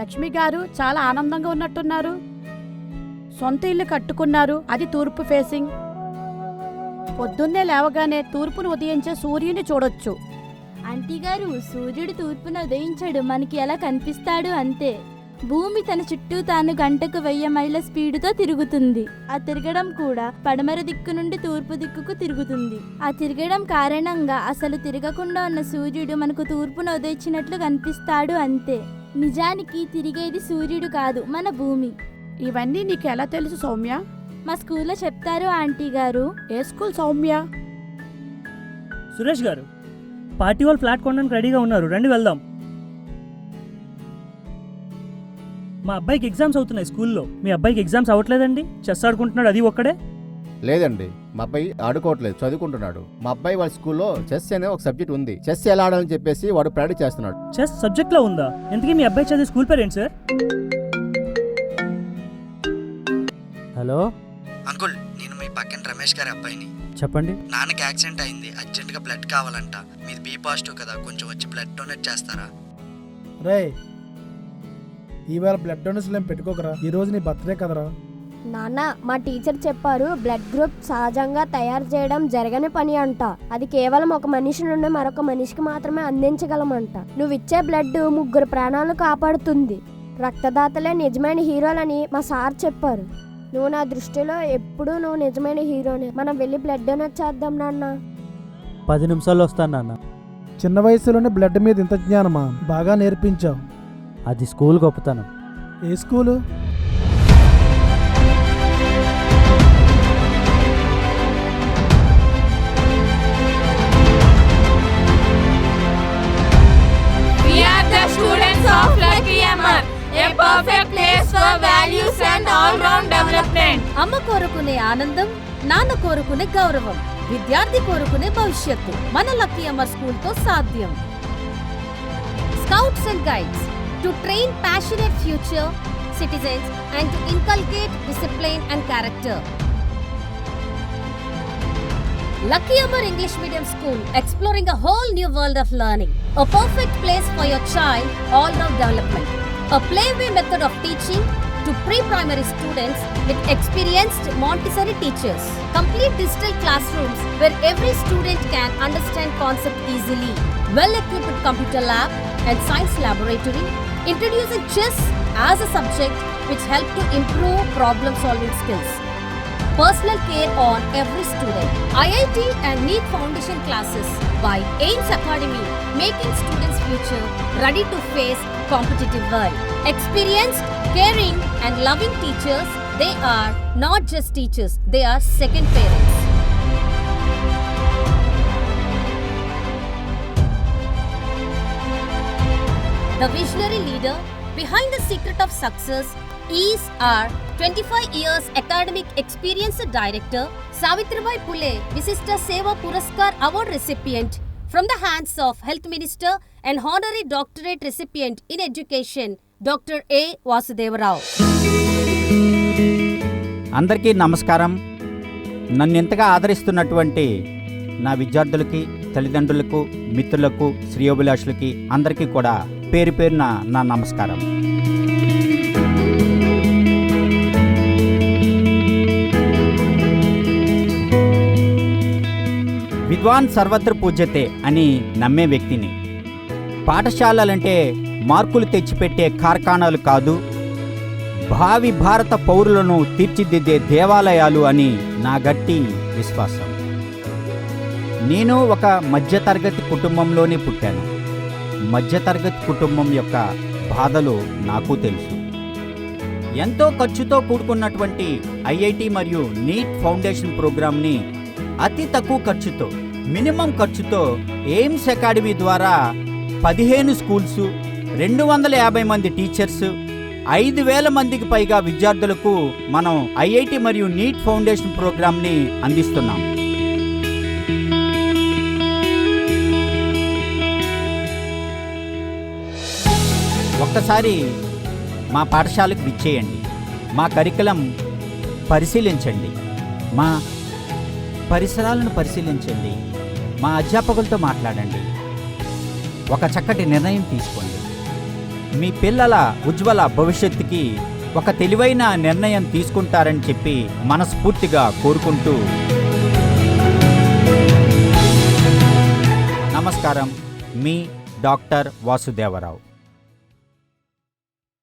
లక్ష్మి గారు చాలా ఆనందంగా ఉన్నట్టున్నారు. సొంత ఇల్లు కట్టుకున్నారు, అది తూర్పు ఫేసింగ్. పొద్దున్నే లేవగానే తూర్పును ఉదయించే సూర్యుని చూడొచ్చు. ఆంటీ గారు, సూర్యుడు తూర్పున ఉదయించాడు, మనకి ఎలా కనిపిస్తాడు అంతే. భూమి తన చుట్టూ తాను గంటకు 1000 మైళ్ళ స్పీడుతో తిరుగుతుంది. ఆ తిరగడం కూడా పడమర దిక్కు నుండి తూర్పు దిక్కుకు తిరుగుతుంది. ఆ తిరగడం కారణంగా అసలు తిరగకుండా ఉన్న సూర్యుడు మనకు తూర్పున ఉదయించినట్లు కనిపిస్తాడు అంతే. నిజానికి తిరిగేది సూర్యుడు కాదు, మన భూమి. ఇవన్నీ నీకు ఎలా తెలుసు సౌమ్య? మా స్కూల్లో చెప్తారు ఆంటీ గారు. ఏ స్కూల్ సౌమ్య? సురేష్ గారు, పార్టీ వాళ్ళు ఫ్లాట్ కొనడానికి రెడీగా ఉన్నారు, రండి వెళ్దాం. మా అబ్బాయికి ఎగ్జామ్స్ అవుతున్నాయి స్కూల్లో. మీ అబ్బాయికి ఎగ్జామ్స్ అవ్వట్లేదండి? చెస్ ఆడుకుంటున్నాడు, అది ఒక్కడే? లేదండి, మా అబ్బాయి ఆడుకోవట్లేదు, చదువుకుంటున్నాడు. మా అబ్బాయి వాళ్ళ స్కూల్లో చెస్ అనే ఒక సబ్జెక్ట్ ఉంది. చెస్ ఎలా ఆడాలని చెప్పేసి వాడు ప్రాక్టీస్ చేస్తున్నాడు. చెస్ సబ్జెక్ట్లో ఉందా? ఇంతకీ మీ అబ్బాయి చదివే స్కూల్ పేరు ఏంటి సార్? హలో అంకుల్, నేను మీ పక్కన రమేష్ గారి అబ్బాయిని. చెప్పండి. నాన్నకి యాక్సిడెంట్ అయింది, అర్జెంటుగా బ్లడ్ కావాలంట. మీది బి పాజిటివ్ కదా, కొంచెం వచ్చి బ్లడ్ డొనేట్ చేస్తారా? రే, ఈవేళ బ్లడ్ డొనేషన్ ఏం పెట్టుకోకరా, ఈరోజు నీ బర్త్డే కదరా. నాన్న, మా టీచర్ చెప్పారు బ్లడ్ గ్రూప్ సహజంగా తయారు చేయడం జరగని పని అంట. అది కేవలం ఒక మనిషి నుండి మరొక మనిషికి మాత్రమే అందించగలమంట. నువ్వు ఇచ్చే బ్లడ్ 3 ప్రాణాలు కాపాడుతుంది. రక్తదాతలే నిజమైన హీరోలని మా సార్ చెప్పారు. నువ్వు నా దృష్టిలో ఎప్పుడూ నువ్వు నిజమైన హీరోనే. మనం వెళ్ళి బ్లడ్ డొనేట్ చేద్దాం నాన్న. 10 నిమిషాల్లో వస్తాను నాన్న. చిన్న వయసులోనే బ్లడ్ మీద ఇంత జ్ఞానమా? బాగా నేర్పించావు. అది స్కూల్ గొప్పతనం. ఏ school? We are the students of Lucky Amar, a perfect place for values and all-round development. అమ్మ కోరుకునే ఆనందం, నాన్న కోరుకునే గౌరవం, విద్యార్థి కోరుకునే భవిష్యత్తు మన లక్కీ అమర్ స్కూల్ తో సాధ్యం. Scouts and guides to train passionate future citizens and to inculcate discipline and character. Lucky Amar English Medium School, exploring a whole new world of learning. A perfect place for your child all-round development. A playway method of teaching to pre-primary students with experienced Montessori teachers. Complete digital classrooms where every student can understand concept easily. Well-equipped computer lab and science laboratory. Introducing chess as a subject which help to improve problem-solving skills. Personal care on every student. IIT and NEET foundation classes by AIMS Academy, making students' future ready to face competitive world. Experienced, caring and loving teachers, they are not just teachers, they are second parents. The visionary leader behind the secret of success is our 25 years academic experience director, Savitribai Phule Visishta Seva Puraskar Award recipient from the hands of Health Minister and Honorary Doctorate recipient in Education, Dr. A. Vasudevarao. అందరికీ నమస్కారం. నన్ను ఎంతగా ఆదరిస్తున్నటువంటి నా విద్యార్థులకి, తల్లిదండ్రులకు, మిత్రులకు, శ్రేయోభిలాషులకి అందరికీ కూడా పేరు పేరున నా నమస్కారం. విద్వాన్ సర్వత్ర పూజ్యతే అని నమ్మే వ్యక్తిని. పాఠశాలలంటే మార్కులు తెచ్చిపెట్టే కార్ఖానాలు కాదు, భావి భారత పౌరులను తీర్చిదిద్దే దేవాలయాలు అని నా గట్టి విశ్వాసం. నేను ఒక మధ్యతరగతి కుటుంబంలోనే పుట్టాను. మధ్యతరగతి కుటుంబం యొక్క బాధలు నాకు తెలుసు. ఎంతో ఖర్చుతో కూడుకున్నటువంటి ఐఐటి మరియు నీట్ ఫౌండేషన్ ప్రోగ్రామ్ని అతి తక్కువ ఖర్చుతో, మినిమం ఖర్చుతో ఎయిమ్స్ అకాడమీ ద్వారా 15 స్కూల్స్, 250 మంది టీచర్స్, 5,000 మందికి పైగా విద్యార్థులకు మనం ఐఐటి మరియు నీట్ ఫౌండేషన్ ప్రోగ్రామ్ని అందిస్తున్నాం. ఒక్కసారి మా పాఠశాలకు విచ్చేయండి, మా కరికులం పరిశీలించండి, మా పరిసరాలను పరిశీలించండి, మా అధ్యాపకులతో మాట్లాడండి, ఒక చక్కటి నిర్ణయం తీసుకోండి. మీ పిల్లల ఉజ్వల భవిష్యత్తుకి ఒక తెలివైన నిర్ణయం తీసుకుంటారని చెప్పి మనస్ఫూర్తిగా కోరుకుంటూ నమస్కారం, మీ డాక్టర్ వాసుదేవరావు.